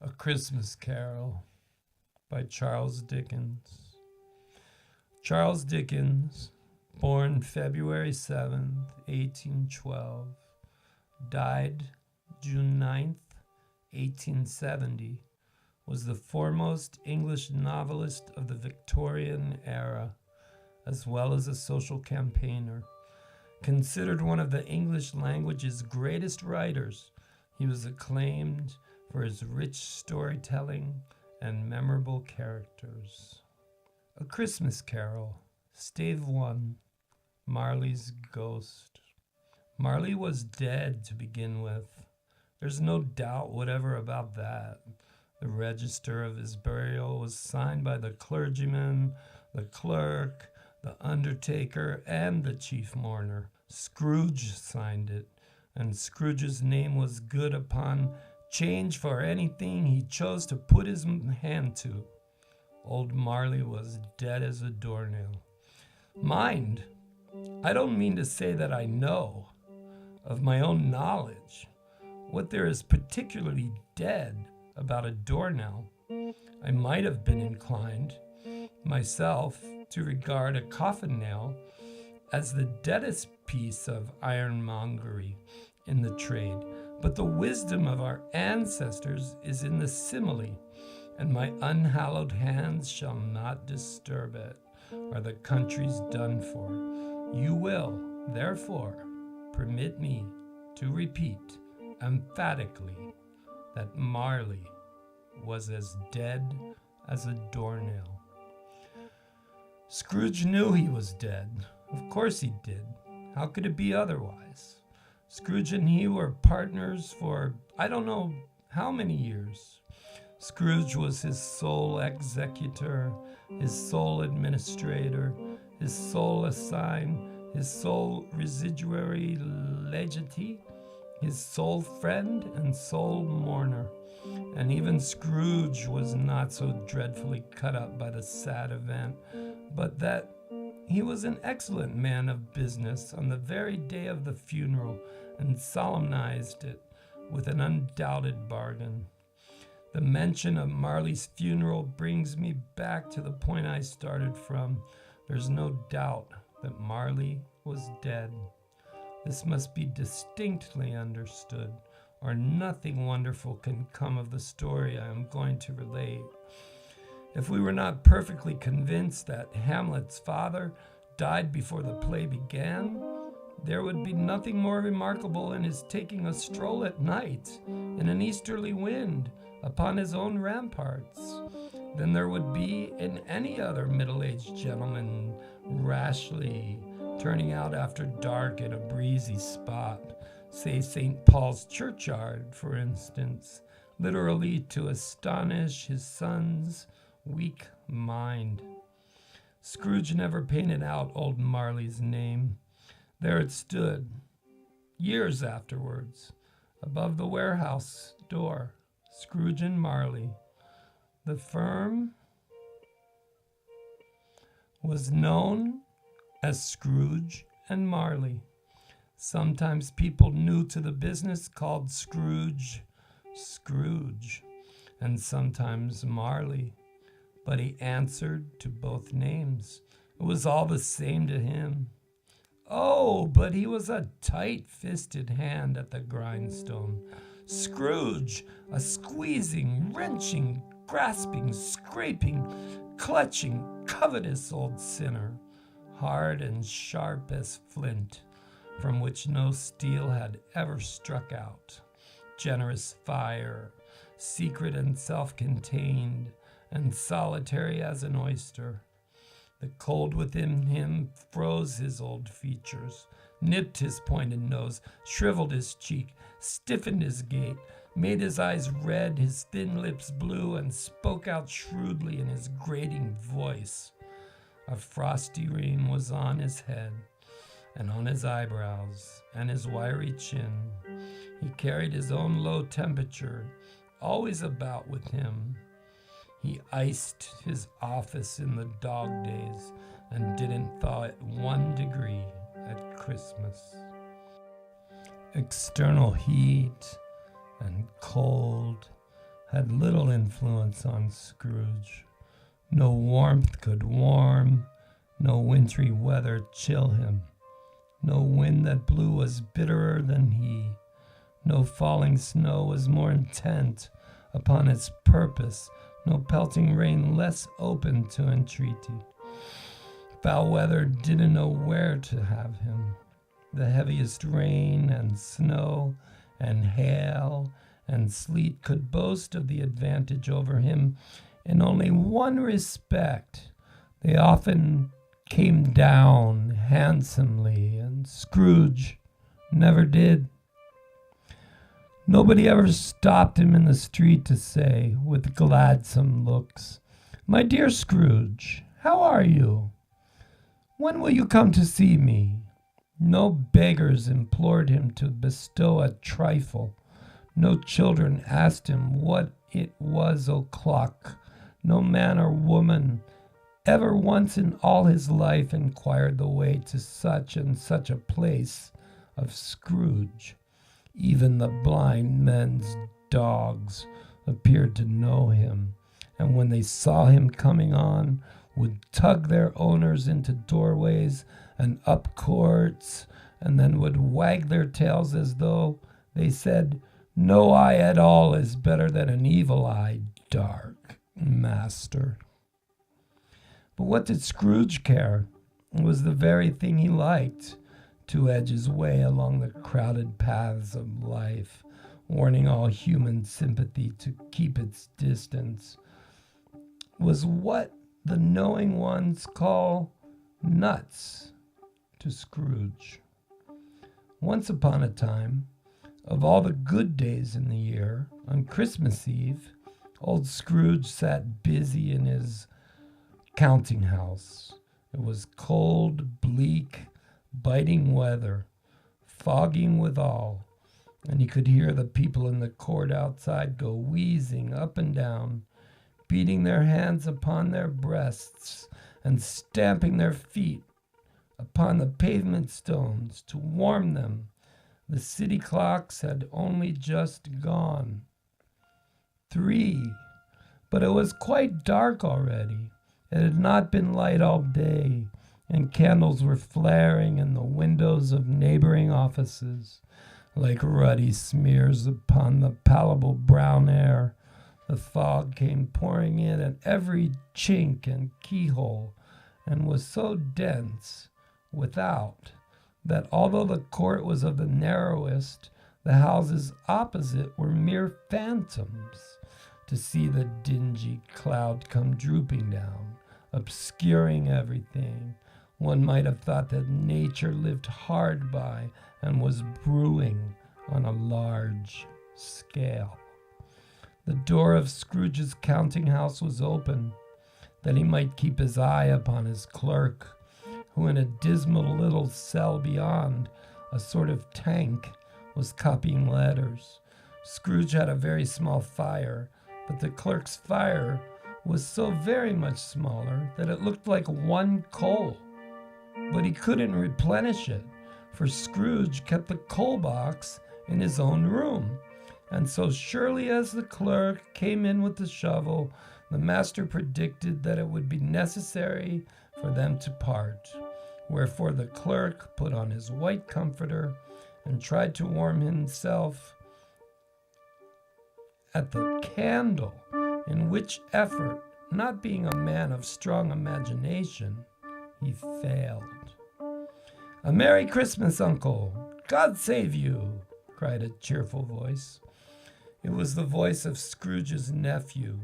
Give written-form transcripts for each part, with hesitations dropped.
A Christmas Carol by Charles Dickens. Charles Dickens, born February 7th, 1812, died June 9th, 1870, was the foremost English novelist of the Victorian era, as well as a social campaigner. Considered one of the English language's greatest writers, he was acclaimed for his rich storytelling and memorable characters. A Christmas Carol, Stave 1, Marley's Ghost. Marley was dead to begin with. There's no doubt whatever about that. The register of his burial was signed by the clergyman, the clerk, the undertaker, and the chief mourner. Scrooge signed it, and Scrooge's name was good upon change for anything he chose to put his hand to. Old Marley was dead as a doornail. Mind, I don't mean to say that I know, of my own knowledge, what there is particularly dead about a doornail. I might have been inclined, myself, to regard a coffin nail as the deadest piece of ironmongery in the trade, but the wisdom of our ancestors is in the simile, and my unhallowed hands shall not disturb it, or the country's done for. You will, therefore, permit me to repeat emphatically that Marley was as dead as a doornail. Scrooge knew he was dead. Of course he did. How could it be otherwise? Scrooge and he were partners for I don't know how many years. Scrooge was his sole executor, his sole administrator, his sole assign, his sole residuary legatee, his sole friend and sole mourner. And even Scrooge was not so dreadfully cut up by the sad event, but that he was an excellent man of business on the very day of the funeral and solemnized it with an undoubted bargain. The mention of Marley's funeral brings me back to the point I started from. There's no doubt that Marley was dead. This must be distinctly understood, or nothing wonderful can come of the story I am going to relate. If we were not perfectly convinced that Hamlet's father died before the play began, there would be nothing more remarkable in his taking a stroll at night in an easterly wind upon his own ramparts than there would be in any other middle-aged gentleman rashly turning out after dark in a breezy spot, say St. Paul's churchyard, for instance, literally to astonish his son's weak mind. Scrooge never painted out old Marley's name. There it stood, years afterwards, above the warehouse door, Scrooge and Marley. The firm was known as Scrooge and Marley. Sometimes people new to the business called Scrooge, and sometimes Marley. But he answered to both names. It was all the same to him. Oh, but he was a tight-fisted hand at the grindstone. Scrooge, a squeezing, wrenching, grasping, scraping, clutching, covetous old sinner, hard and sharp as flint, from which no steel had ever struck out. Generous fire, secret and self-contained, and solitary as an oyster. The cold within him froze his old features, nipped his pointed nose, shriveled his cheek, stiffened his gait, made his eyes red, his thin lips blue, and spoke out shrewdly in his grating voice. A frosty ream was on his head, and on his eyebrows, and his wiry chin. He carried his own low temperature always about with him. He iced his office in the dog days and didn't thaw it 1 degree at Christmas. External heat and cold had little influence on Scrooge. No warmth could warm, no wintry weather chill him. No wind that blew was bitterer than he. No falling snow was more intent upon its purpose, no pelting rain less open to entreaty. Foul weather didn't know where to have him. The heaviest rain and snow and hail and sleet could boast of the advantage over him in only one respect. They often came down handsomely, and Scrooge never did. Nobody ever stopped him in the street to say, with gladsome looks, "My dear Scrooge, how are you? When will you come to see me?" No beggars implored him to bestow a trifle. No children asked him what it was o'clock. No man or woman ever once in all his life inquired the way to such and such a place of Scrooge. Even the blind men's dogs appeared to know him, and when they saw him coming on, would tug their owners into doorways and up courts, and then would wag their tails as though they said, "No eye at all is better than an evil-eyed dark master." But what did Scrooge care? It was the very thing he liked, to edge his way along the crowded paths of life, warning all human sympathy to keep its distance, was what the knowing ones call nuts to Scrooge. Once upon a time, of all the good days in the year, on Christmas Eve, old Scrooge sat busy in his counting house. It was cold, bleak, biting weather, fogging withal, and he could hear the people in the court outside go wheezing up and down, beating their hands upon their breasts and stamping their feet upon the pavement stones to warm them. The city clocks had only just gone 3, but it was quite dark already. It had not been light all day, and candles were flaring in the windows of neighboring offices like ruddy smears upon the palpable brown air. The fog came pouring in at every chink and keyhole, and was so dense without that although the court was of the narrowest, the houses opposite were mere phantoms. To see the dingy cloud come drooping down, obscuring everything, one might have thought that nature lived hard by and was brewing on a large scale. The door of Scrooge's counting house was open, that he might keep his eye upon his clerk, who in a dismal little cell beyond, a sort of tank, was copying letters. Scrooge had a very small fire, but the clerk's fire was so very much smaller that it looked like one coal. But he couldn't replenish it, for Scrooge kept the coal box in his own room. And so surely as the clerk came in with the shovel, the master predicted that it would be necessary for them to part. Wherefore the clerk put on his white comforter and tried to warm himself at the candle, in which effort, not being a man of strong imagination, he failed. "A Merry Christmas, Uncle! God save you!" cried a cheerful voice. It was the voice of Scrooge's nephew,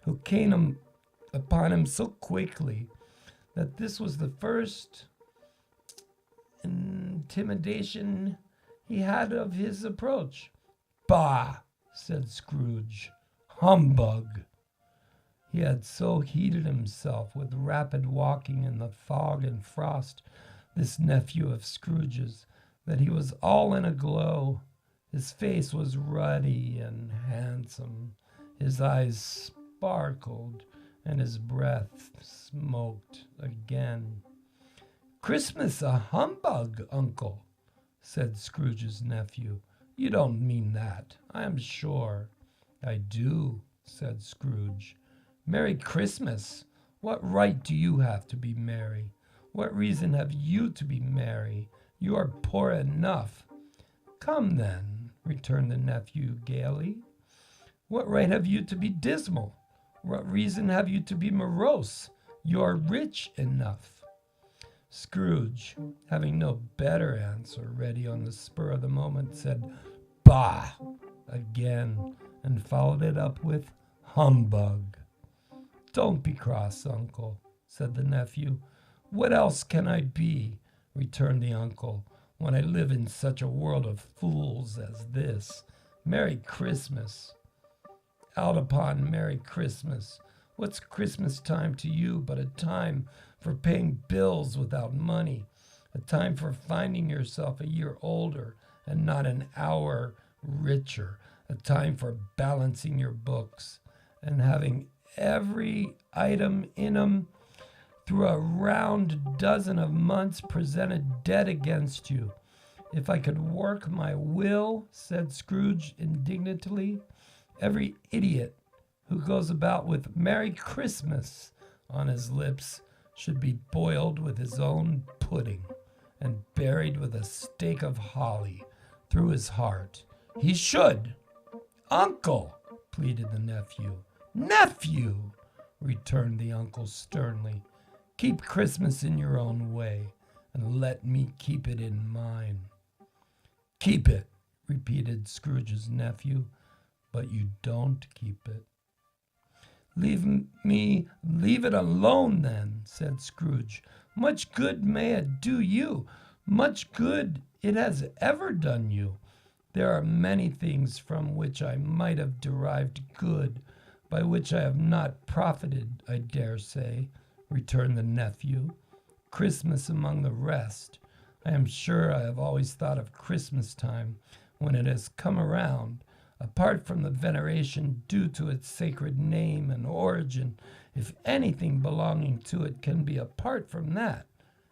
who came upon him so quickly that this was the first intimidation he had of his approach. "Bah!" said Scrooge. "Humbug!" He had so heated himself with rapid walking in the fog and frost, this nephew of Scrooge's, that he was all in a glow. His face was ruddy and handsome, his eyes sparkled, and his breath smoked again. "Christmas a humbug, Uncle," said Scrooge's nephew. "You don't mean that, I am sure." "I do," said Scrooge. "Merry Christmas! What right do you have to be merry? What reason have you to be merry? You are poor enough." "Come, then," returned the nephew gaily. "What right have you to be dismal? What reason have you to be morose? You are rich enough." Scrooge, having no better answer ready on the spur of the moment, said, "Bah!" again, and followed it up with "humbug." "Don't be cross, uncle," said the nephew. "What else can I be," returned the uncle, "when I live in such a world of fools as this? Merry Christmas! Out upon Merry Christmas! What's Christmas time to you but a time for paying bills without money, a time for finding yourself a year older and not an hour richer, a time for balancing your books and having every item in 'em through a round dozen of months presented dead against you. If I could work my will," said Scrooge indignantly, "every idiot who goes about with 'Merry Christmas' on his lips should be boiled with his own pudding and buried with a stake of holly through his heart. He should." "Uncle!" pleaded the nephew. "Nephew!" returned the uncle sternly. "Keep Christmas in your own way, and let me keep it in mine." "Keep it," repeated Scrooge's nephew, "but you don't keep it." Leave it alone then," said Scrooge. "Much good may it do you, much good it has ever done you. There are many things from which I might have derived good, by which I have not profited, I dare say," returned the nephew. "Christmas among the rest. I am sure I have always thought of Christmas time, when it has come around, apart from the veneration due to its sacred name and origin, if anything belonging to it can be apart from that,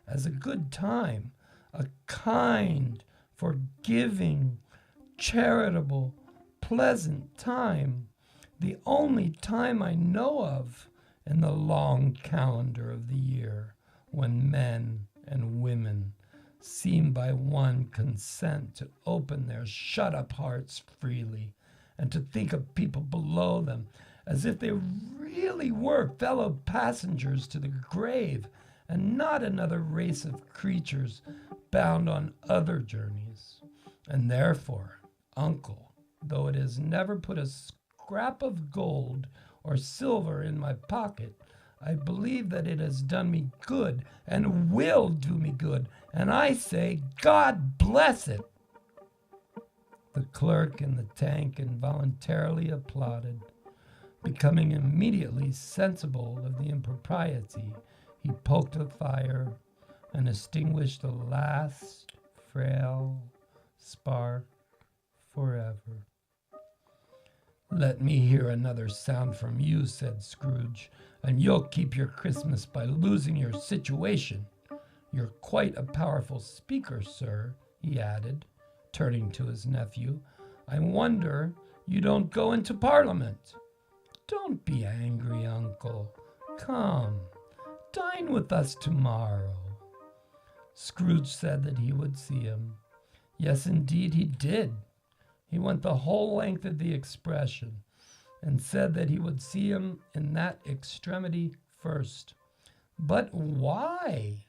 as a good time, a kind, forgiving, charitable, pleasant time, the only time I know of in the long calendar of the year, when men and women seem by one consent to open their shut-up hearts freely, and to think of people below them as if they really were fellow passengers to the grave, and not another race of creatures bound on other journeys. And therefore, uncle, though it has never put a scrap of gold or silver in my pocket, I believe that it has done me good and will do me good, and I say, God bless it." The clerk in the tank involuntarily applauded. Becoming immediately sensible of the impropriety, he poked the fire and extinguished the last frail spark forever. "Let me hear another sound from you," said Scrooge, "and you'll keep your Christmas by losing your situation. You're quite a powerful speaker, sir," he added, turning to his nephew. "I wonder you don't go into Parliament." "Don't be angry, uncle. Come, dine with us tomorrow." Scrooge said that he would see him. Yes, indeed, he did. He went the whole length of the expression, and said that he would see him in that extremity first. "But why?"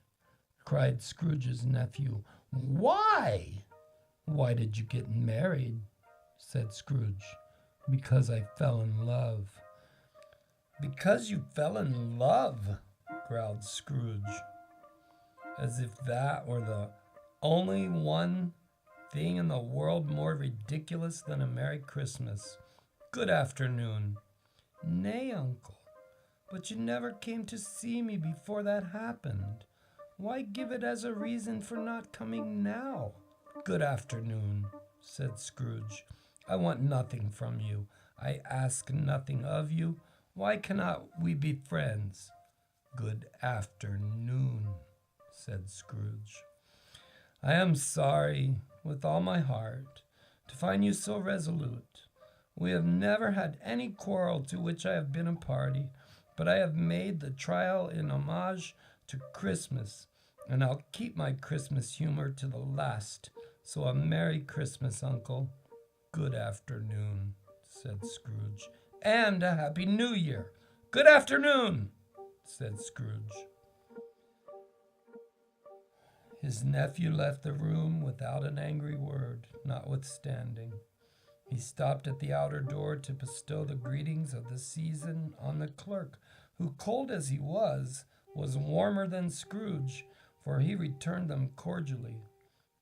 cried Scrooge's nephew. "Why?" "Why did you get married?" said Scrooge. "Because I fell in love." "Because you fell in love," growled Scrooge, as if that were the only one thing in the world more ridiculous than a Merry Christmas. "Good afternoon." "Nay, uncle, but you never came to see me before that happened. Why give it as a reason for not coming now?" "Good afternoon," said Scrooge. "I want nothing from you. I ask nothing of you. Why cannot we be friends?" "Good afternoon," said Scrooge. "I am sorry, with all my heart, to find you so resolute. We have never had any quarrel to which I have been a party, but I have made the trial in homage to Christmas, and I'll keep my Christmas humor to the last. So a Merry Christmas, Uncle. Good afternoon, said Scrooge. And a Happy New Year. Good afternoon, said Scrooge. His nephew left the room without an angry word, notwithstanding. He stopped at the outer door to bestow the greetings of the season on the clerk, who, cold as he was warmer than Scrooge, for he returned them cordially.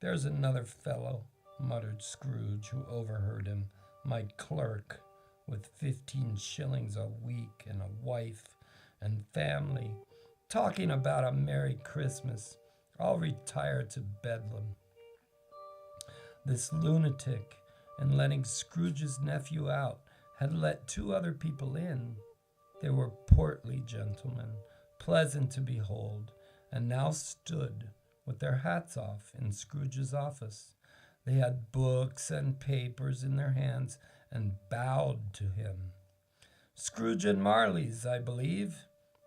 There's another fellow, muttered Scrooge, who overheard him, my clerk, with 15 shillings a week and a wife and family, talking about a Merry Christmas. I'll retire to Bedlam. This lunatic, in letting Scrooge's nephew out, had let 2 other people in. They were portly gentlemen, pleasant to behold, and now stood with their hats off in Scrooge's office. They had books and papers in their hands and bowed to him. Scrooge and Marley's, I believe,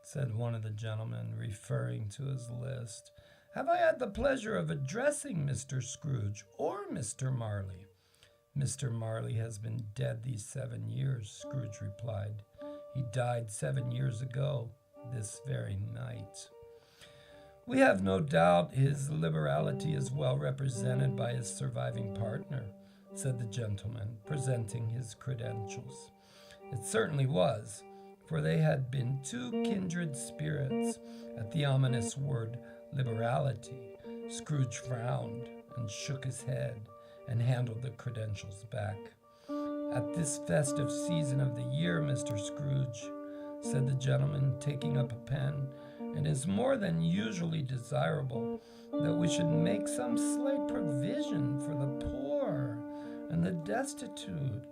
said one of the gentlemen, referring to his list. Have I had the pleasure of addressing Mr. Scrooge or Mr. Marley? Mr. Marley has been dead these 7 years, Scrooge replied. He died 7 years ago, this very night. We have no doubt his liberality is well represented by his surviving partner, said the gentleman, presenting his credentials. It certainly was, for they had been 2 kindred spirits. At the ominous word liberality, Scrooge frowned and shook his head and handled the credentials back. At this festive season of the year, Mr. Scrooge, said the gentleman, taking up a pen, it is more than usually desirable that we should make some slight provision for the poor and the destitute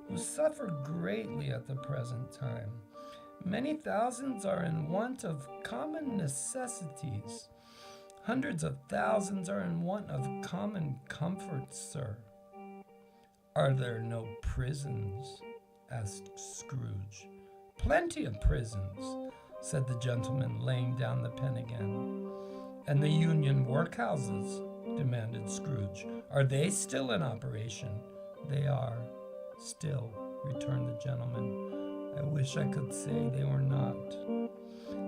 who suffer greatly at the present time. Many thousands are in want of common necessities. Hundreds of thousands are in want of common comforts, sir. Are there no prisons? Asked Scrooge. Plenty of prisons, said the gentleman, laying down the pen again. And the union workhouses? Demanded Scrooge. Are they still in operation? They are, still, returned the gentleman. I wish I could say they were not.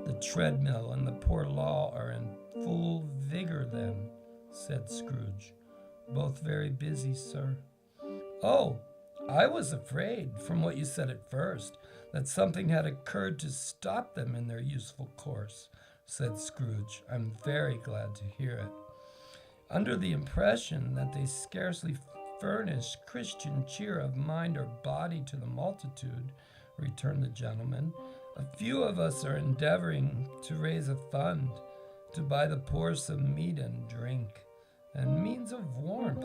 The treadmill and the poor law are in full vigor then, said Scrooge. Both very busy, sir. Oh, I was afraid, from what you said at first, that something had occurred to stop them in their useful course, said Scrooge. I'm very glad to hear it. Under the impression that they scarcely furnish Christian cheer of mind or body to the multitude, returned the gentleman, a few of us are endeavoring to raise a fund to buy the poor some meat and drink and means of warmth.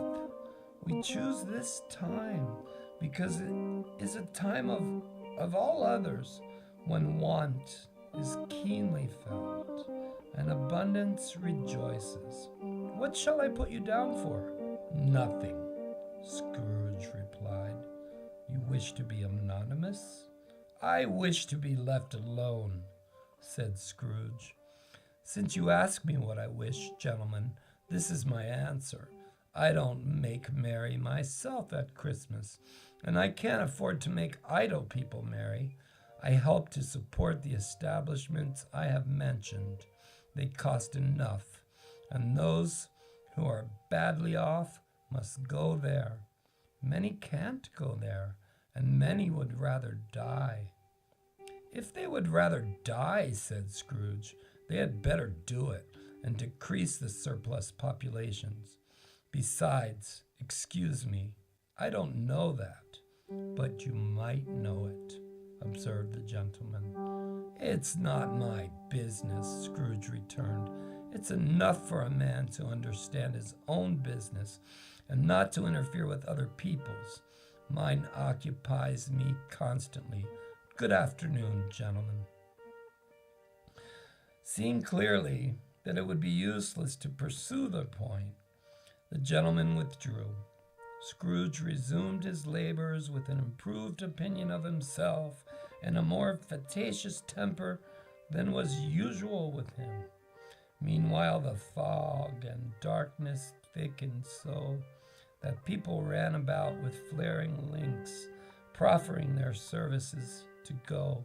We choose this time because it is a time of all others when want is keenly felt and abundance rejoices. What shall I put you down for? Nothing, Scrooge replied. You wish to be anonymous? I wish to be left alone, said Scrooge. Since you ask me what I wish, gentlemen, this is my answer. I don't make merry myself at Christmas, and I can't afford to make idle people merry. I help to support the establishments I have mentioned. They cost enough, and those who are badly off must go there. Many can't go there, and many would rather die. If they would rather die, said Scrooge, they had better do it and decrease the surplus populations. Besides, excuse me, I don't know that, but you might know it, observed the gentleman. It's not my business, Scrooge returned. It's enough for a man to understand his own business and not to interfere with other people's. Mine occupies me constantly. Good afternoon, gentlemen. Seeing clearly that it would be useless to pursue the point, the gentleman withdrew. Scrooge resumed his labors with an improved opinion of himself and a more facetious temper than was usual with him. Meanwhile, the fog and darkness thickened so that people ran about with flaring links, proffering their services to go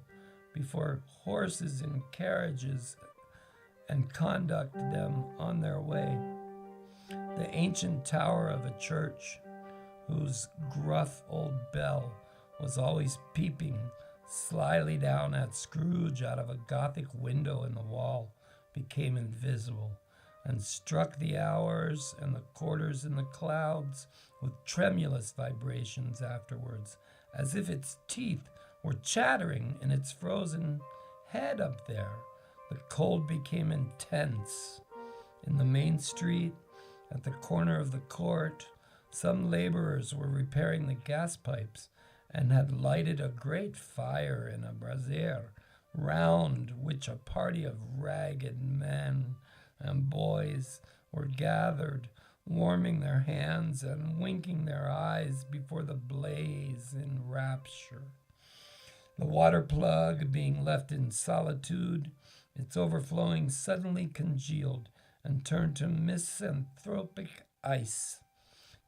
before horses and carriages and conduct them on their way. The ancient tower of a church, whose gruff old bell was always peeping slyly down at Scrooge out of a Gothic window in the wall, became invisible and struck the hours and the quarters in the clouds with tremulous vibrations afterwards, as if its teeth were chattering in its frozen head up there. The cold became intense. In the main street, at the corner of the court, some laborers were repairing the gas pipes and had lighted a great fire in a brazier, round which a party of ragged men and boys were gathered, warming their hands and winking their eyes before the blaze in rapture. The water plug being left in solitude, its overflowing suddenly congealed and turned to misanthropic ice.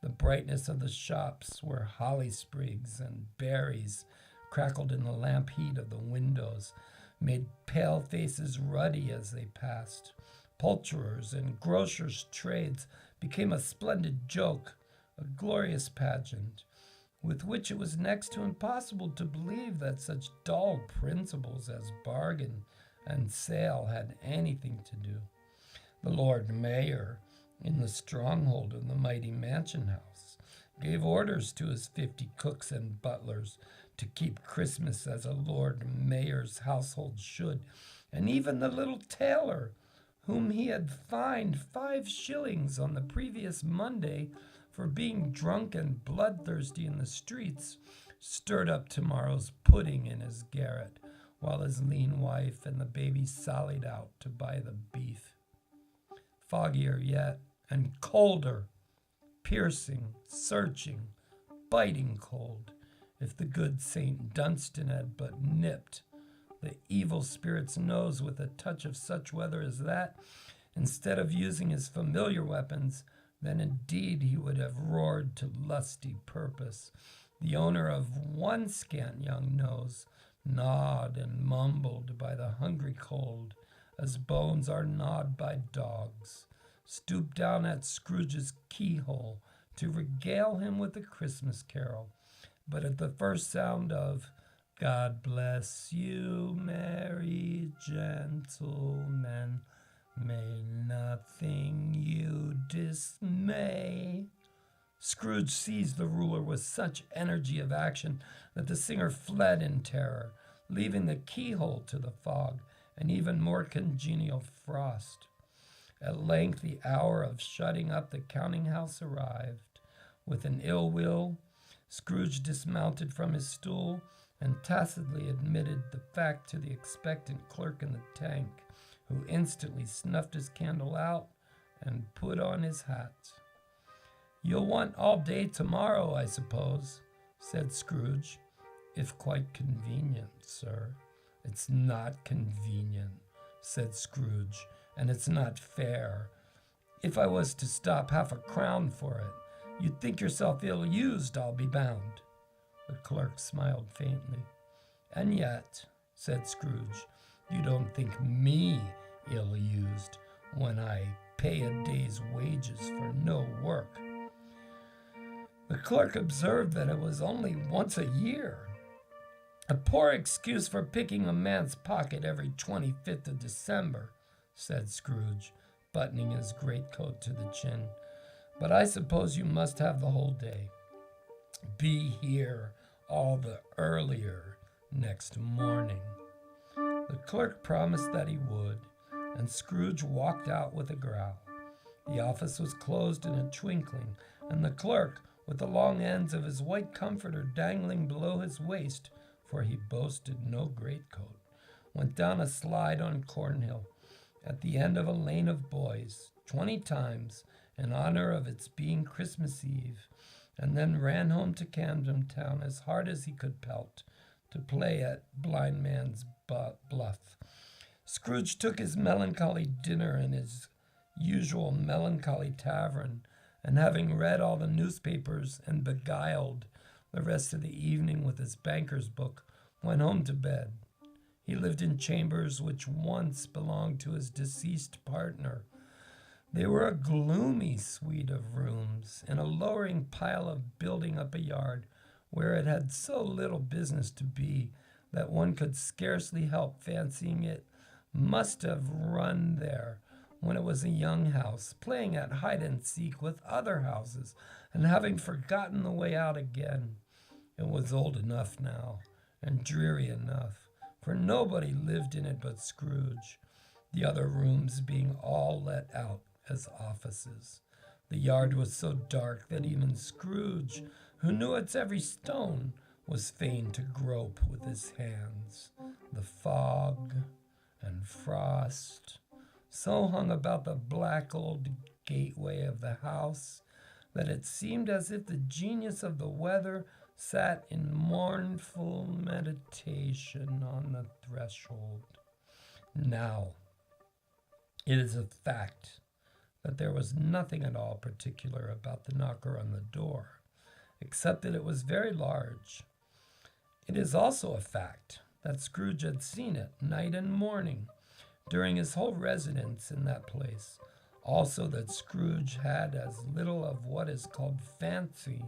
The brightness of the shops, where holly sprigs and berries crackled in the lamp heat of the windows, made pale faces ruddy as they passed. Poulterers' and grocers' trades became a splendid joke, a glorious pageant, with which it was next to impossible to believe that such dull principles as bargain and sale had anything to do. The Lord Mayor, in the stronghold of the mighty mansion house, gave orders to his 50 cooks and butlers to keep Christmas as a Lord Mayor's household should, and even the little tailor, whom he had fined 5 shillings on the previous Monday for being drunk and bloodthirsty in the streets, stirred up tomorrow's pudding in his garret, while his lean wife and the baby sallied out to buy the beef. Foggier yet, and colder, piercing, searching, biting cold, if the good St. Dunstan had but nipped the evil spirit's nose with a touch of such weather as that, instead of using his familiar weapons, then indeed he would have roared to lusty purpose. The owner of one scant young nose gnawed and mumbled by the hungry cold, as bones are gnawed by dogs, stooped down at Scrooge's keyhole to regale him with a Christmas carol. But at the first sound of "God bless you, merry gentlemen, may nothing you dismay," Scrooge seized the ruler with such energy of action that the singer fled in terror, leaving the keyhole to the fog and even more congenial frost. At length the hour of shutting up the counting-house arrived. With an ill will, Scrooge dismounted from his stool and tacitly admitted the fact to the expectant clerk in the tank, who instantly snuffed his candle out and put on his hat. "You'll want all day tomorrow, I suppose," said Scrooge. "If quite convenient, sir." "It's not convenient," said Scrooge, "and it's not fair. If I was to stop half a crown for it, you'd think yourself ill-used, I'll be bound." The clerk smiled faintly. "And yet," said Scrooge, "you don't think me ill-used when I pay a day's wages for no work." The clerk observed that it was only once a year. "A poor excuse for picking a man's pocket every 25th of December," said Scrooge, buttoning his greatcoat to the chin. "But I suppose you must have the whole day. Be here all the earlier next morning." The clerk promised that he would, and Scrooge walked out with a growl. The office was closed in a twinkling, and the clerk, with the long ends of his white comforter dangling below his waist, for he boasted no greatcoat, went down a slide on Cornhill, at the end of a lane of boys, 20 times, in honor of its being Christmas Eve, and then ran home to Camden Town as hard as he could pelt to play at blind man's bluff. Scrooge took his melancholy dinner in his usual melancholy tavern, and having read all the newspapers and beguiled the rest of the evening with his banker's book, went home to bed. He lived in chambers which once belonged to his deceased partner. They were a gloomy suite of rooms in a lowering pile of building up a yard where it had so little business to be that one could scarcely help fancying it must have run there when it was a young house, playing at hide and seek with other houses, and having forgotten the way out again. It was old enough now, and dreary enough, for nobody lived in it but Scrooge, the other rooms being all let out as offices. The yard was so dark that even Scrooge, who knew its every stone, was fain to grope with his hands. The fog and frost so hung about the black old gateway of the house that it seemed as if the genius of the weather sat in mournful meditation on the threshold. Now, it is a fact that there was nothing at all particular about the knocker on the door, except that it was very large. It is also a fact that Scrooge had seen it night and morning during his whole residence in that place. Also that Scrooge had as little of what is called fancy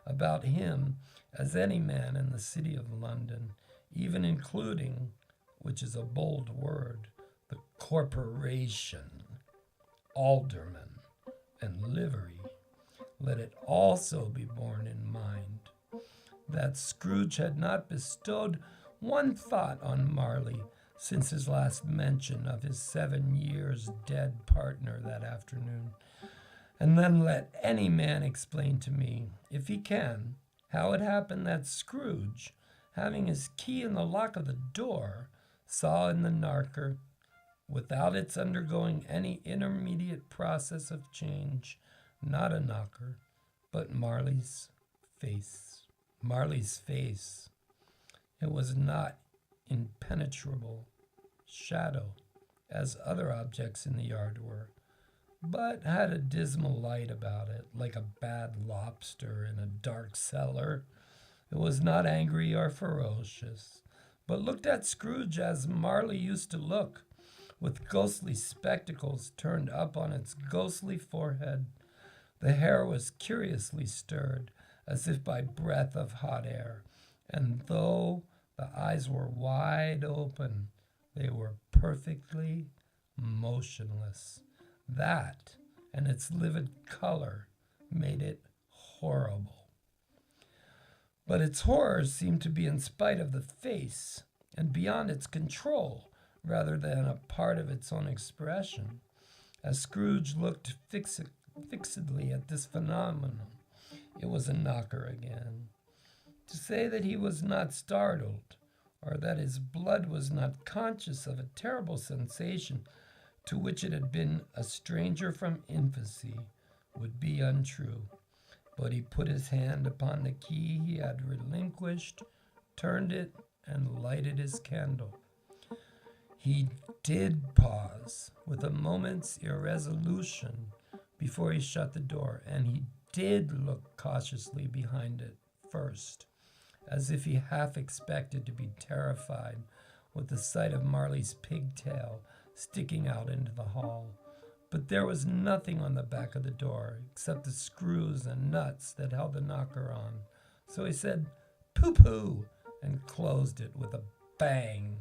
about him as any man in the city of London, even including, which is a bold word, the corporation, alderman, and livery. Let it also be borne in mind that Scrooge had not bestowed one thought on Marley since his last mention of his 7 years dead partner that afternoon. And then let any man explain to me, if he can, how it happened that Scrooge, having his key in the lock of the door, saw in the knocker, without its undergoing any intermediate process of change, not a knocker, but Marley's face. Marley's face. It was not impenetrable shadow, as other objects in the yard were, but had a dismal light about it, like a bad lobster in a dark cellar. It was not angry or ferocious, but looked at Scrooge as Marley used to look, with ghostly spectacles turned up on its ghostly forehead. The hair was curiously stirred, as if by breath of hot air, and though the eyes were wide open, they were perfectly motionless. That, and its livid color, made it horrible. But its horror seemed to be in spite of the face, and beyond its control, rather than a part of its own expression. As Scrooge looked fixedly at this phenomenon, it was a knocker again. To say that he was not startled, or that his blood was not conscious of a terrible sensation to which it had been a stranger from infancy, would be untrue. But he put his hand upon the key he had relinquished, turned it, and lighted his candle. He did pause with a moment's irresolution before he shut the door, and he did look cautiously behind it first, as if he half expected to be terrified with the sight of Marley's pigtail sticking out into the hall. But there was nothing on the back of the door except the screws and nuts that held the knocker on. So he said, "Pooh-pooh," and closed it with a bang.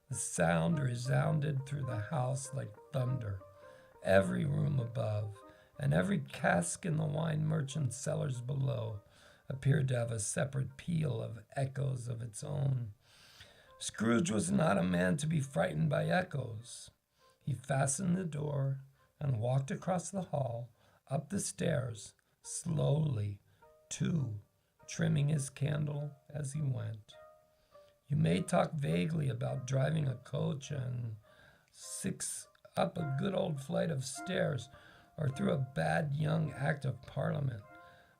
The sound resounded through the house like thunder. Every room above, and every cask in the wine merchant's cellars below, appeared to have a separate peal of echoes of its own. Scrooge was not a man to be frightened by echoes. He fastened the door and walked across the hall, up the stairs, slowly, too, trimming his candle as he went. You may talk vaguely about driving a coach and up a good old flight of stairs or through a bad young Act of Parliament,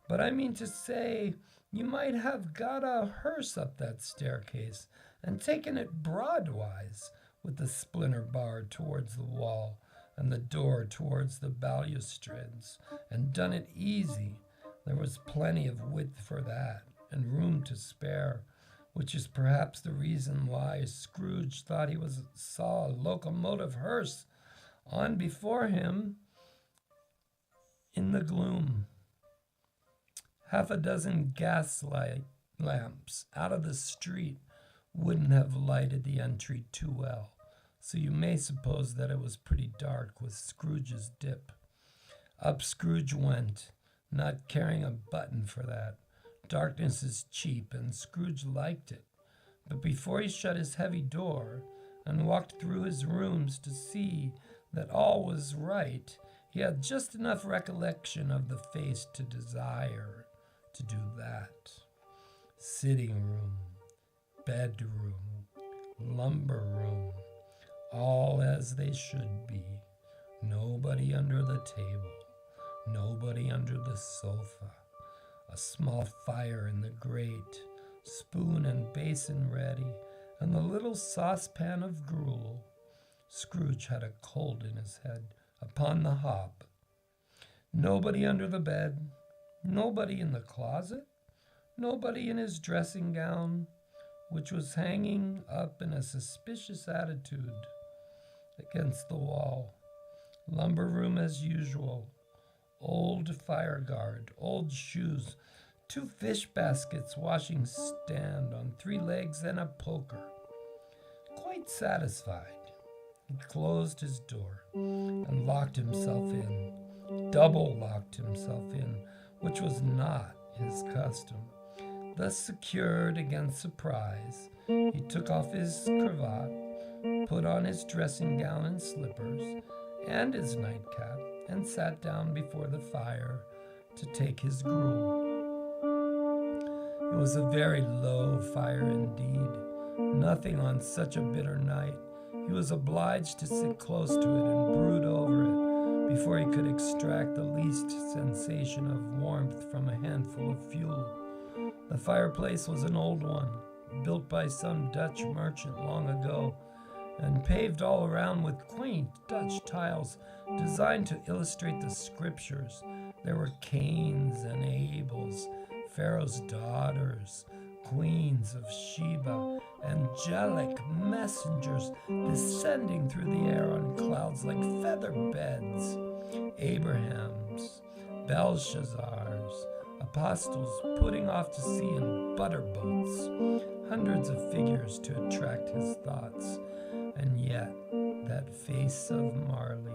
But I mean to say, you might have got a hearse up that staircase and taken it broadwise, with the splinter bar towards the wall and the door towards the balustrades, and done it easy. There was plenty of width for that, and room to spare, which is perhaps the reason why Scrooge thought saw a locomotive hearse on before him in the gloom. Half a dozen lamps out of the street wouldn't have lighted the entry too well, so you may suppose that it was pretty dark with Scrooge's dip. Up Scrooge went, not caring a button for that. Darkness is cheap, and Scrooge liked it. But before he shut his heavy door and walked through his rooms to see that all was right, he had just enough recollection of the face to desire to do that. Sitting room, bedroom, lumber room, all as they should be. Nobody under the table, nobody under the sofa. A small fire in the grate, spoon and basin ready, and the little saucepan of gruel. Scrooge had a cold in his head upon the hob. Nobody under the bed, nobody in the closet, nobody in his dressing gown, which was hanging up in a suspicious attitude against the wall. Lumber room as usual. Old fire guard, old shoes, 2 fish baskets, washing stand on 3 legs, and a poker. Quite satisfied, he closed his door and locked himself in, double locked himself in, which was not his custom. Thus secured against surprise, he took off his cravat, put on his dressing gown and slippers, and his nightcap, and sat down before the fire to take his gruel. It was a very low fire indeed, nothing on such a bitter night. He was obliged to sit close to it and brood over it before he could extract the least sensation of warmth from a handful of fuel. The fireplace was an old one, built by some Dutch merchant long ago, and paved all around with quaint Dutch tiles designed to illustrate the scriptures. There were Cains and Abels, Pharaoh's daughters, queens of Sheba, angelic messengers descending through the air on clouds like feather beds, Abrahams, Belshazzars, apostles putting off to sea in butter boats, hundreds of figures to attract his thoughts. And yet, that face of Marley,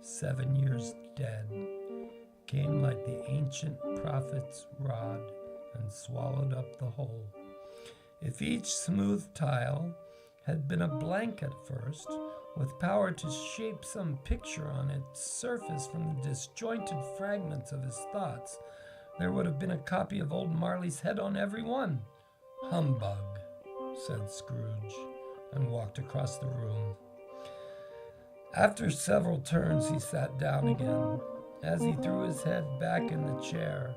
7 years dead, came like the ancient prophet's rod and swallowed up the whole. If each smooth tile had been a blank at first, with power to shape some picture on its surface from the disjointed fragments of his thoughts, there would have been a copy of old Marley's head on every one. Humbug, said Scrooge, and walked across the room. After several turns, he sat down again. As he threw his head back in the chair,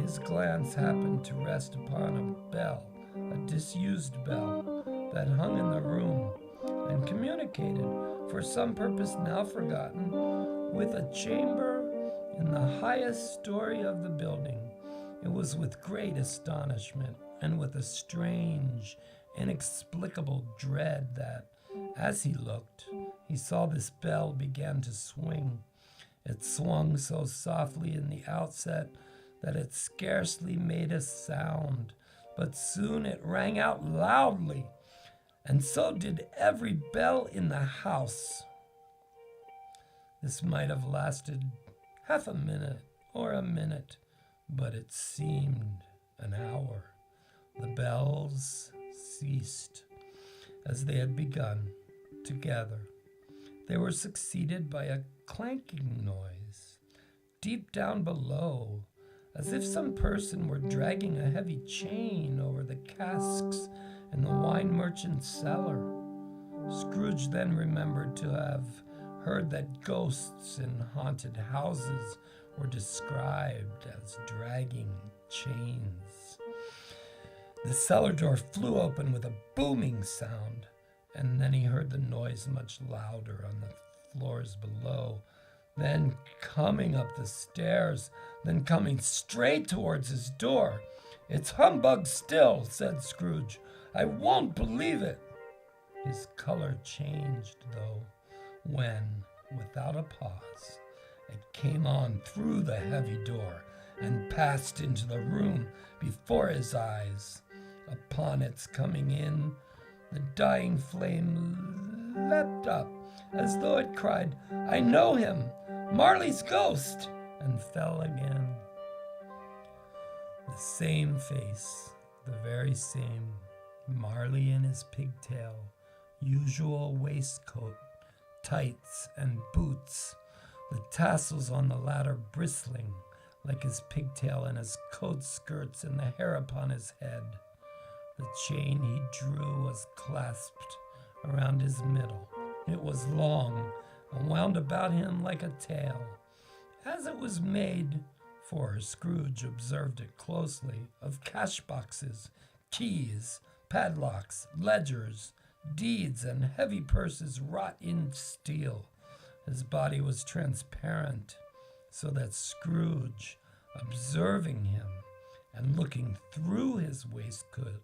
his glance happened to rest upon a bell, a disused bell, that hung in the room, and communicated, for some purpose now forgotten, with a chamber in the highest story of the building. It was with great astonishment, and with a strange, inexplicable dread that, as he looked, he saw this bell began to swing. It swung so softly in the outset that it scarcely made a sound, but soon it rang out loudly, and so did every bell in the house. This might have lasted half a minute or a minute, but it seemed an hour. The bells ceased as they had begun, together. They were succeeded by a clanking noise deep down below, as if some person were dragging a heavy chain over the casks in the wine merchant's cellar. Scrooge then remembered to have heard that ghosts in haunted houses were described as dragging chains. The cellar door flew open with a booming sound, and then he heard the noise much louder on the floors below, then coming up the stairs, then coming straight towards his door. "It's humbug still," said Scrooge. "I won't believe it." His color changed, though, when, without a pause, it came on through the heavy door and passed into the room before his eyes. Upon its coming in, the dying flame leapt up as though it cried, "I know him, Marley's ghost," and fell again. The same face, the very same, Marley in his pigtail, usual waistcoat, tights and boots, the tassels on the latter bristling like his pigtail and his coat skirts and the hair upon his head. The chain he drew was clasped around his middle. It was long and wound about him like a tail, as it was made, for Scrooge observed it closely, of cash boxes, keys, padlocks, ledgers, deeds, and heavy purses wrought in steel. His body was transparent, so that Scrooge, observing him and looking through his waistcoat,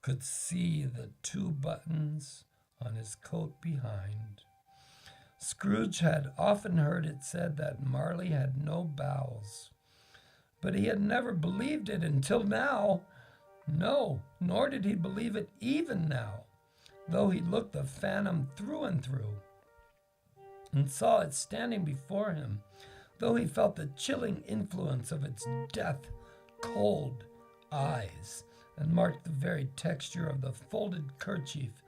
could see the 2 buttons on his coat behind. Scrooge had often heard it said that Marley had no bowels, but he had never believed it until now. No, nor did he believe it even now, though he looked the phantom through and through, and saw it standing before him, though he felt the chilling influence of its death-cold eyes, and marked the very texture of the folded kerchief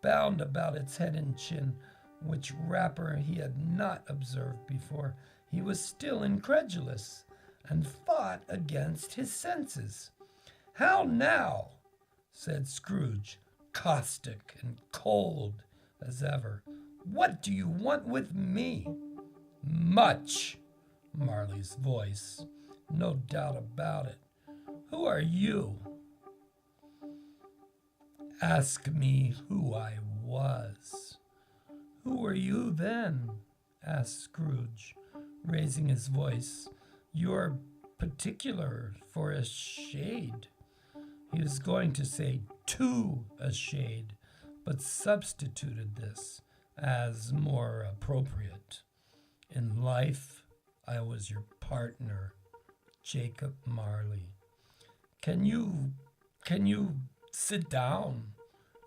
bound about its head and chin, which wrapper he had not observed before. He was still incredulous, and fought against his senses. "How now?" said Scrooge, caustic and cold as ever. "What do you want with me?" "Much," Marley's voice, no doubt about it. "Who are you?" "Ask me who I was." "Who were you then?" asked Scrooge, raising his voice. "You're particular for a shade." He was going to say "to a shade," but substituted this as more appropriate. "In life, I was your partner, Jacob Marley." Can you sit down?"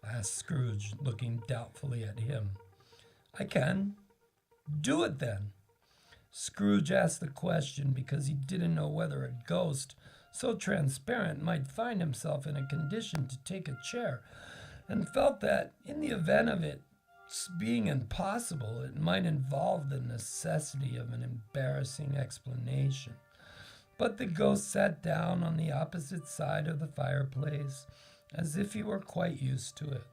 asked Scrooge, looking doubtfully at him. "I can." "Do it then." Scrooge asked the question because he didn't know whether a ghost so transparent might find himself in a condition to take a chair, and felt that in the event of its being impossible, it might involve the necessity of an embarrassing explanation. But the ghost sat down on the opposite side of the fireplace, as if he were quite used to it.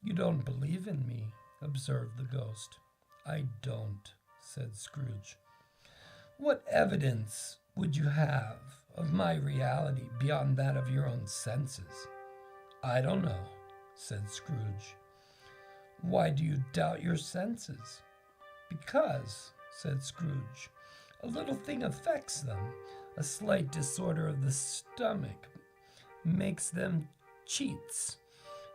"You don't believe in me," observed the ghost. "I don't," said Scrooge. "What evidence would you have of my reality beyond that of your own senses?" "I don't know," said Scrooge. "Why do you doubt your senses?" "Because," said Scrooge, "a little thing affects them. A slight disorder of the stomach makes them cheats.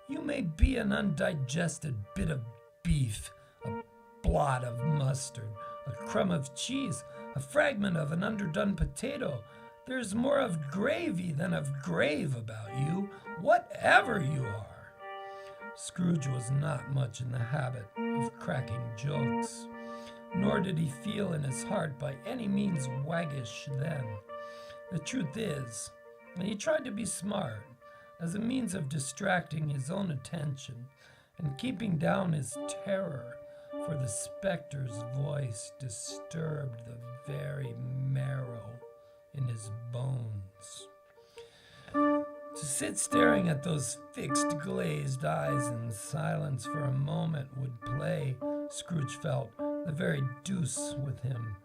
You may be an undigested bit of beef, a blot of mustard, a crumb of cheese, a fragment of an underdone potato. There's more of gravy than of grave about you, whatever you are." Scrooge was not much in the habit of cracking jokes, nor did he feel in his heart by any means waggish then. The truth is, he tried to be smart, as a means of distracting his own attention and keeping down his terror, for the specter's voice disturbed the very marrow in his bones. To sit staring at those fixed, glazed eyes in silence for a moment would play, Scrooge felt, the very deuce with him.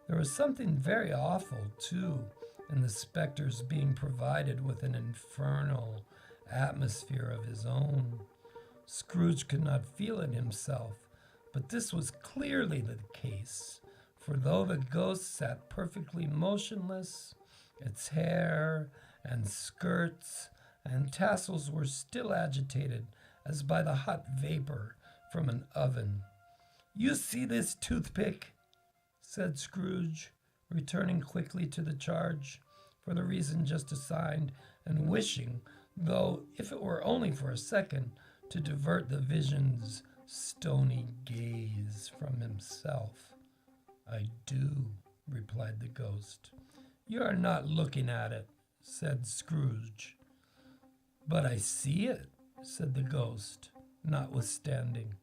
There was something very awful, too, in the specter's being provided with an infernal atmosphere of his own. Scrooge could not feel it himself, but this was clearly the case, for though the ghost sat perfectly motionless, its hair and skirts and tassels were still agitated as by the hot vapor from an oven. "You see this toothpick?" said Scrooge, returning quickly to the charge, for the reason just assigned, and wishing, though if it were only for a second, to divert the vision's stony gaze from himself. "I do," replied the ghost. "You are not looking at it," said Scrooge. "But I see it," said the ghost, notwithstanding.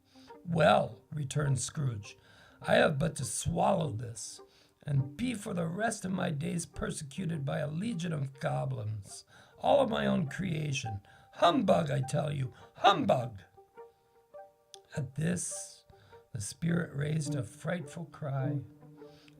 "Well," returned Scrooge, "I have but to swallow this, and be for the rest of my days persecuted by a legion of goblins, all of my own creation. Humbug, I tell you, humbug!" At this, the spirit raised a frightful cry,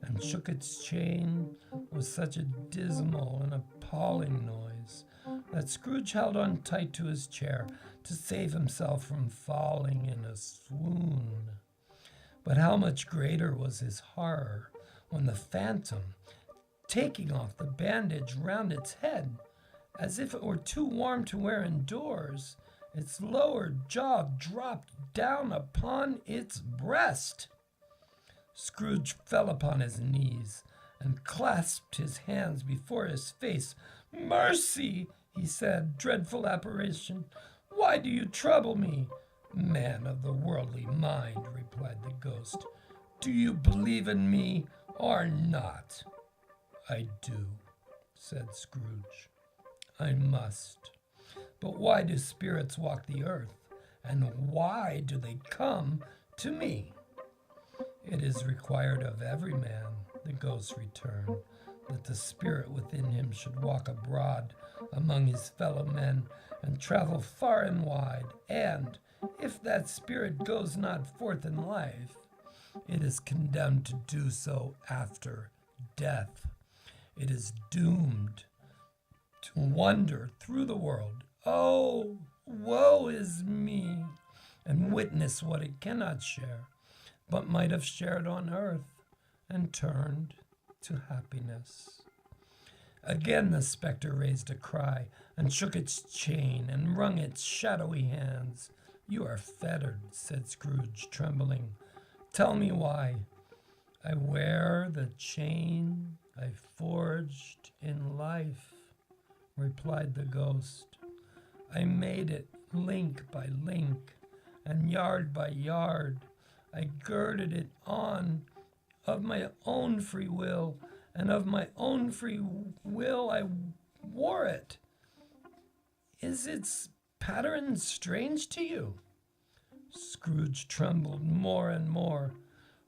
and shook its chain with such a dismal and appalling noise that Scrooge held on tight to his chair to save himself from falling in a swoon. But how much greater was his horror when the phantom, taking off the bandage round its head, as if it were too warm to wear indoors, its lower jaw dropped down upon its breast. Scrooge fell upon his knees and clasped his hands before his face. "Mercy!" he said, "dreadful apparition, why do you trouble me?" "Man of the worldly mind," replied the ghost, "do you believe in me or not?" "I do," said Scrooge. "I must. But why do spirits walk the earth, and why do they come to me?" "It is required of every man," the ghost returned, "that the spirit within him should walk abroad among his fellow men and travel far and wide, and, if that spirit goes not forth in life, it is condemned to do so after death. It is doomed to wander through the world. Oh, woe is me! And witness what it cannot share, but might have shared on earth, and turned to happiness." Again the spectre raised a cry, and shook its chain, and wrung its shadowy hands. "You are fettered," said Scrooge, trembling. "Tell me why." "I wear the chain I forged in life," replied the ghost. "I made it link by link, and yard by yard. I girded it on of my own free will, and of my own free will I wore it. Is its pattern strange to you?" Scrooge trembled more and more.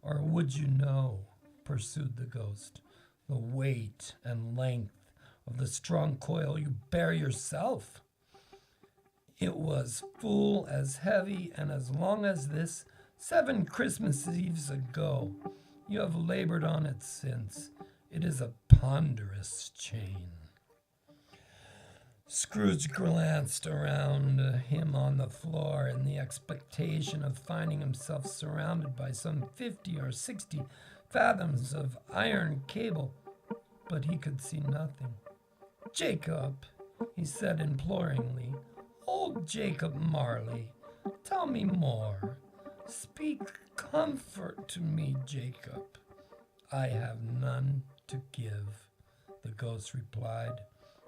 "Or would you know," pursued the ghost, "the weight and length of the strong coil you bear yourself? It was full as heavy and as long as this 7 Christmas Eves ago. You have labored on it since. It is a ponderous chain." Scrooge glanced around him on the floor in the expectation of finding himself surrounded by some 50 or 60 fathoms of iron cable, but he could see nothing. "Jacob," he said imploringly, "old Jacob Marley, tell me more. Speak comfort to me, Jacob." "I have none to give," the ghost replied.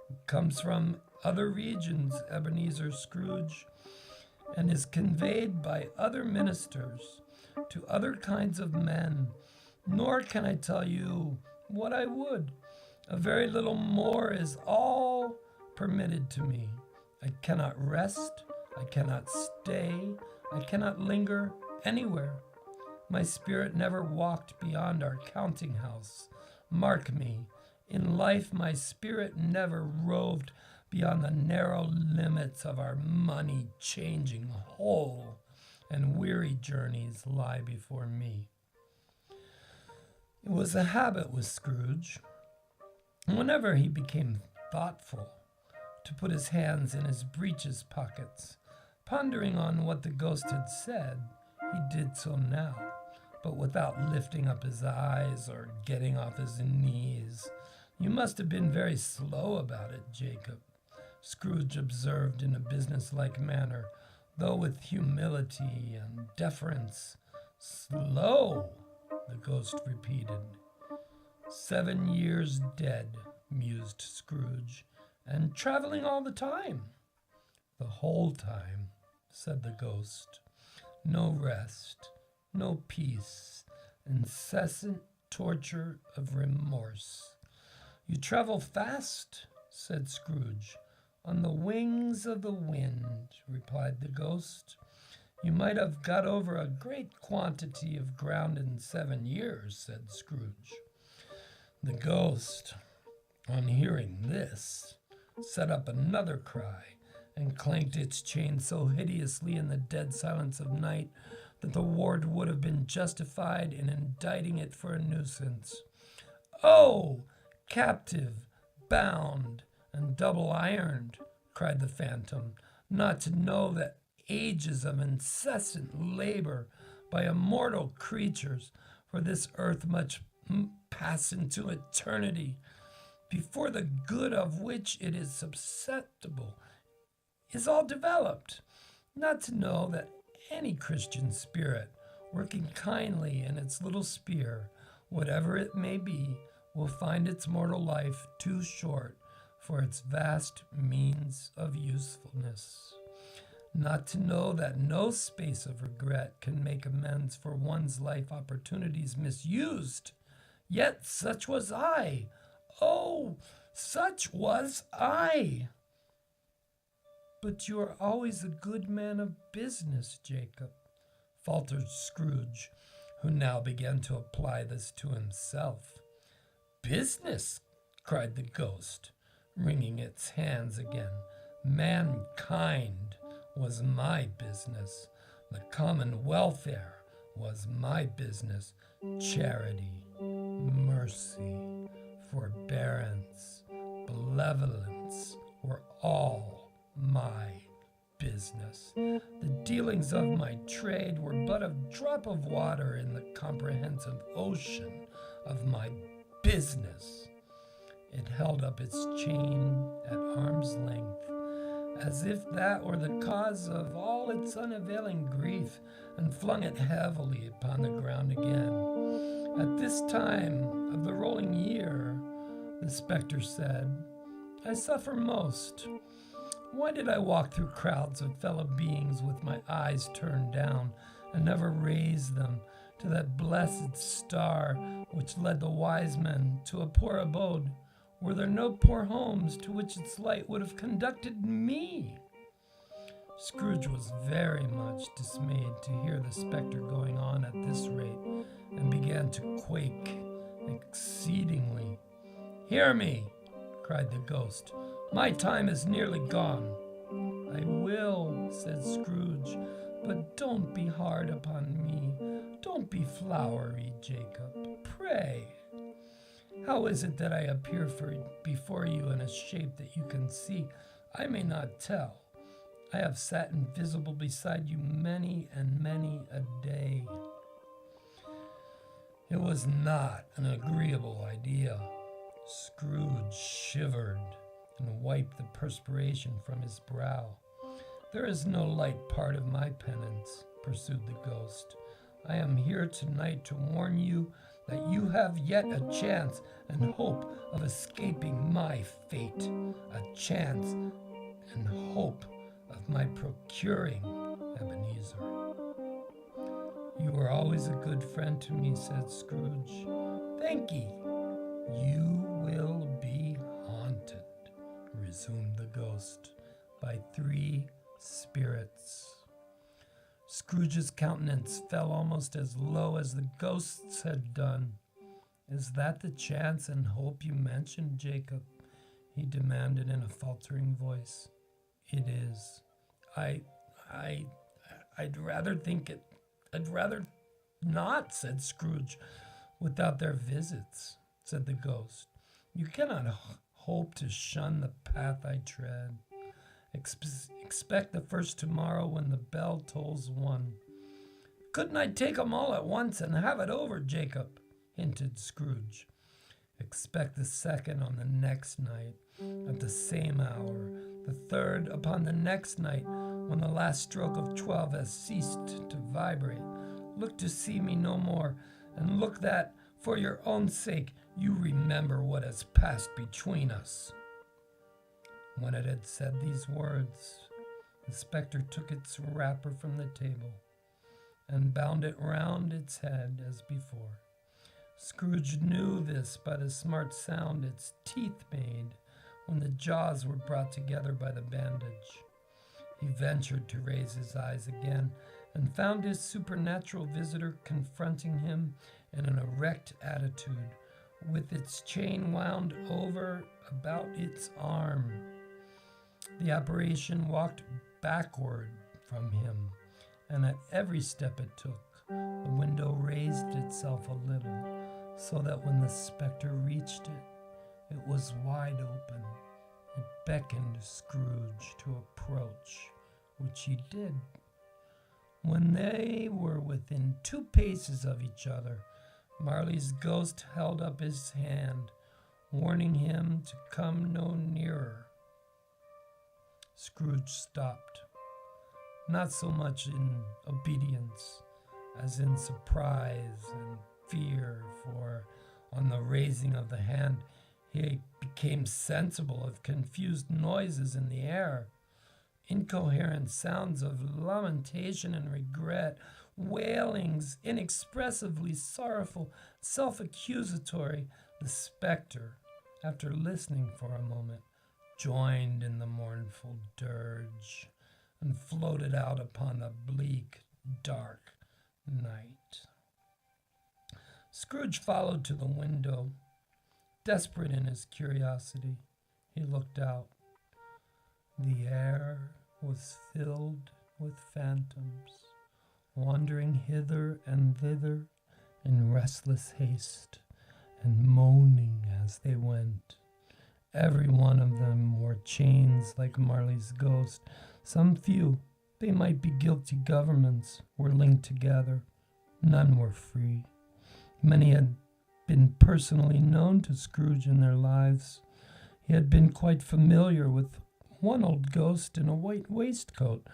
"It comes from other regions, Ebenezer Scrooge, and is conveyed by other ministers to other kinds of men. Nor can I tell you what I would. A very little more is all permitted to me. I cannot rest, I cannot stay, I cannot linger anywhere. My spirit never walked beyond our counting house. Mark me, in life my spirit never roved beyond the narrow limits of our money-changing hole, and weary journeys lie before me." It was a habit with Scrooge, whenever he became thoughtful, to put his hands in his breeches pockets. Pondering on what the ghost had said, he did so now, but without lifting up his eyes or getting off his knees. "You must have been very slow about it, Jacob," Scrooge observed in a businesslike manner, though with humility and deference. "Slow," the ghost repeated. "7 years dead," mused Scrooge, "and traveling all the time." "The whole time," said the ghost. "No rest, no peace, incessant torture of remorse." "You travel fast," said Scrooge. "On the wings of the wind," replied the ghost. "You might have got over a great quantity of ground in 7 years," said Scrooge. The ghost, on hearing this, set up another cry and clanked its chain so hideously in the dead silence of night that the ward would have been justified in indicting it for a nuisance. "Oh, captive, bound, and double ironed," cried the phantom, "not to know that ages of incessant labor by immortal creatures for this earth must pass into eternity, before the good of which it is susceptible is all developed. Not to know that any Christian spirit, working kindly in its little sphere, whatever it may be, will find its mortal life too short for its vast means of usefulness. Not to know that no space of regret can make amends for one's life opportunities misused. Yet such was I. Oh, such was I." "But you are always a good man of business, Jacob," faltered Scrooge, who now began to apply this to himself. "Business!" cried the ghost, wringing its hands again. "Mankind was my business. The common welfare was my business. Charity, mercy, forbearance, benevolence were all my business. The dealings of my trade were but a drop of water in the comprehensive ocean of my business." It held up its chain at arm's length, as if that were the cause of all its unavailing grief, and flung it heavily upon the ground again. "At this time of the rolling year," the spectre said, "I suffer most. Why did I walk through crowds of fellow beings with my eyes turned down, and never raise them to that blessed star which led the wise men to a poor abode? Were there no poor homes to which its light would have conducted me?" Scrooge was very much dismayed to hear the spectre going on at this rate, and began to quake exceedingly. "Hear me!" cried the ghost. "My time is nearly gone." "I will," said Scrooge, "but don't be hard upon me. Don't be flowery, Jacob. Pray. How is it that I appear before you in a shape that you can see? I may not tell. I have sat invisible beside you many and many a day." It was not an agreeable idea. Scrooge shivered and wiped the perspiration from his brow. "There is no light part of my penance," pursued the ghost. "I am here tonight to warn you that you have yet a chance and hope of escaping my fate, a chance and hope of my procuring Ebenezer." "You were always a good friend to me," said Scrooge. "Thank ye." "You will be haunted," resumed the ghost, "by 3 spirits." Scrooge's countenance fell almost as low as the ghost's had done. "Is that the chance and hope you mentioned, Jacob?" he demanded in a faltering voice. "It is." I'd rather not," said Scrooge. without their visits," said the ghost. "You cannot hope to shun the path I tread. Expect the first tomorrow when the bell tolls one." "Couldn't I take 'em all at once and have it over, Jacob?" hinted Scrooge. "Expect the second on the next night, at the same hour, the third upon the next night, when the last stroke of 12 has ceased to vibrate. Look to see me no more, and look that, for your own sake, you remember what has passed between us." When it had said these words, the spectre took its wrapper from the table and bound it round its head as before. Scrooge knew this by the smart sound its teeth made when the jaws were brought together by the bandage. He ventured to raise his eyes again and found his supernatural visitor confronting him in an erect attitude, with its chain wound over about its arm. The apparition walked backward from him, and at every step it took, the window raised itself a little, so that when the spectre reached it, it was wide open. It beckoned Scrooge to approach, which he did. When they were within 2 paces of each other, Marley's ghost held up his hand, warning him to come no nearer. Scrooge stopped, not so much in obedience as in surprise and fear, for on the raising of the hand he became sensible of confused noises in the air, incoherent sounds of lamentation and regret, wailings inexpressively sorrowful, self-accusatory. The spectre, after listening for a moment, joined in the mournful dirge and floated out upon the bleak, dark night. Scrooge followed to the window. Desperate in his curiosity, he looked out. The air was filled with phantoms, wandering hither and thither in restless haste, and moaning as they went. Every one of them wore chains like Marley's ghost. Some few, they might be guilty governments, were linked together. None were free. Many had been personally known to Scrooge in their lives. He had been quite familiar with one old ghost in a white waistcoat,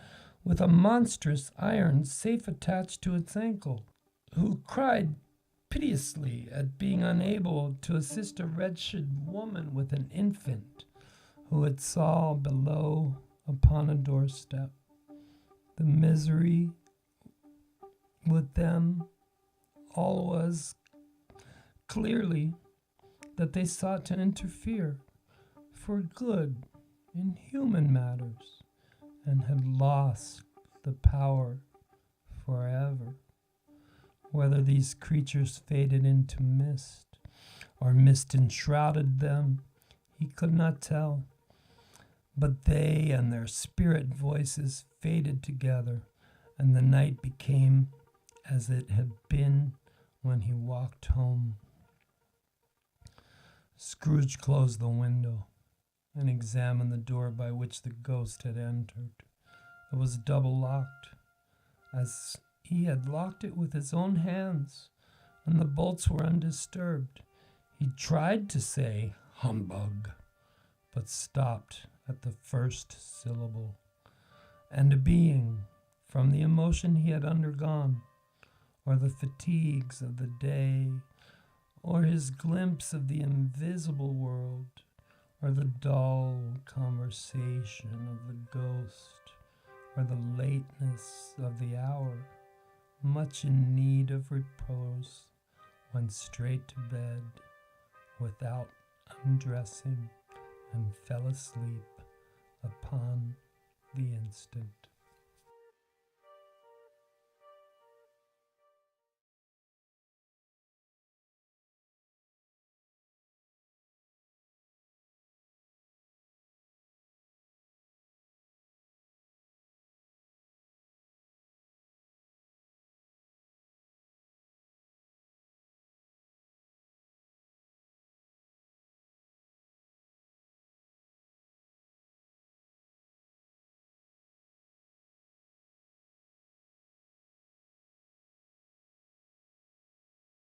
with a monstrous iron safe attached to its ankle, who cried piteously at being unable to assist a wretched woman with an infant, who it saw below upon a doorstep. The misery with them all was clearly that they sought to interfere for good in human matters, and had lost the power forever. Whether these creatures faded into mist, or mist enshrouded them, he could not tell. But they and their spirit voices faded together, and the night became as it had been when he walked home. Scrooge closed the window and examined the door by which the ghost had entered. It was double locked, as he had locked it with his own hands, and the bolts were undisturbed. He tried to say "humbug," but stopped at the first syllable. And a being, from the emotion he had undergone, or the fatigues of the day, or his glimpse of the invisible world, or the dull conversation of the ghost, or the lateness of the hour, much in need of repose, went straight to bed without undressing, and fell asleep upon the instant.